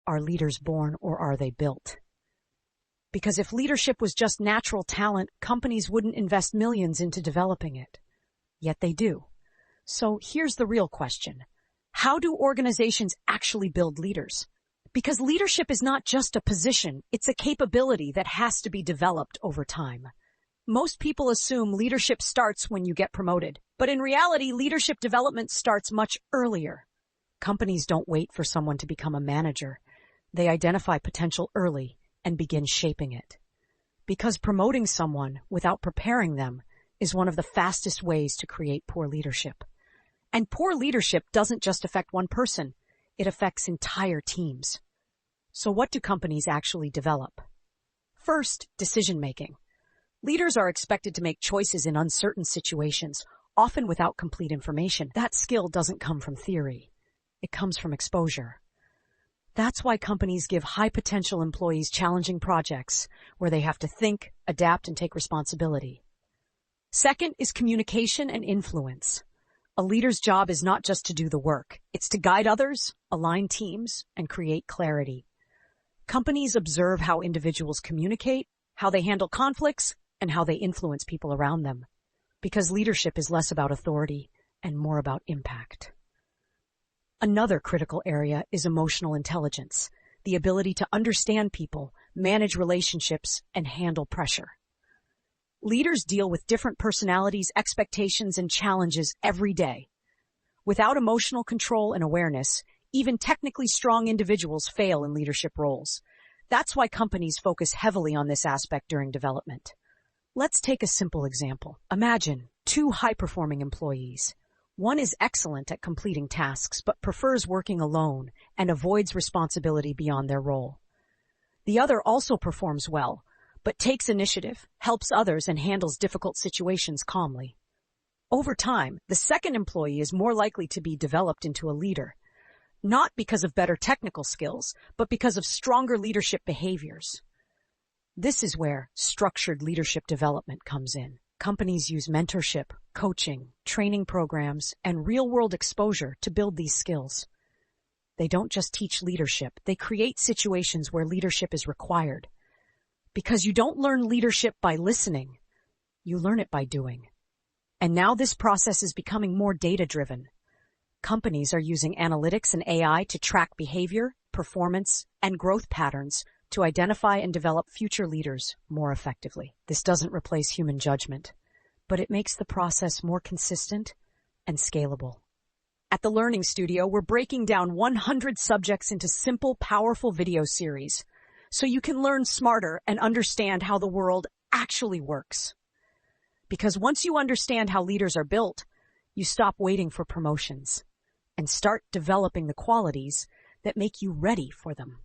Are leaders born or are they built? Because if leadership was just natural talent, companies wouldn't invest millions into developing it. Yet they do. So here's the real question. How do organizations actually build leaders? Because leadership is not just a position, it's a capability that has to be developed over time. Most people assume leadership starts when you get promoted, but in reality, leadership development starts much earlier. Companies don't wait for someone to become a manager. They identify potential early and begin shaping it. Because promoting someone without preparing them is one of the fastest ways to create poor leadership. And poor leadership doesn't just affect one person, it affects entire teams. So what do companies actually develop? First, decision-making. Leaders are expected to make choices in uncertain situations, often without complete information. That skill doesn't come from theory. It comes from exposure. That's why companies give high-potential employees challenging projects where they have to think, adapt, and take responsibility. Second is communication and influence. A leader's job is not just to do the work. It's to guide others, align teams, and create clarity. Companies observe how individuals communicate, how they handle conflicts, and how they influence people around them. Because leadership is less about authority and more about impact. Another critical area is emotional intelligence, the ability to understand people, manage relationships, and handle pressure. Leaders deal with different personalities, expectations, and challenges every day. Without emotional control and awareness, even technically strong individuals fail in leadership roles. That's why companies focus heavily on this aspect during development. Let's take a simple example. Imagine two high-performing employees. One is excellent at completing tasks, but prefers working alone and avoids responsibility beyond their role. The other also performs well, but takes initiative, helps others, and handles difficult situations calmly. Over time, the second employee is more likely to be developed into a leader, not because of better technical skills, but because of stronger leadership behaviors. This is where structured leadership development comes in. Companies use mentorship, coaching, training programs, and real-world exposure to build these skills. They don't just teach leadership, they create situations where leadership is required. Because you don't learn leadership by listening, you learn it by doing. And now this process is becoming more data-driven. Companies are using analytics and AI to track behavior, performance, and growth patterns to identify and develop future leaders more effectively. This doesn't replace human judgment, but it makes the process more consistent and scalable. At the Learning Studio, we're breaking down 100 subjects into simple, powerful video series so you can learn smarter and understand how the world actually works. Because once you understand how leaders are built, you stop waiting for promotions and start developing the qualities that make you ready for them.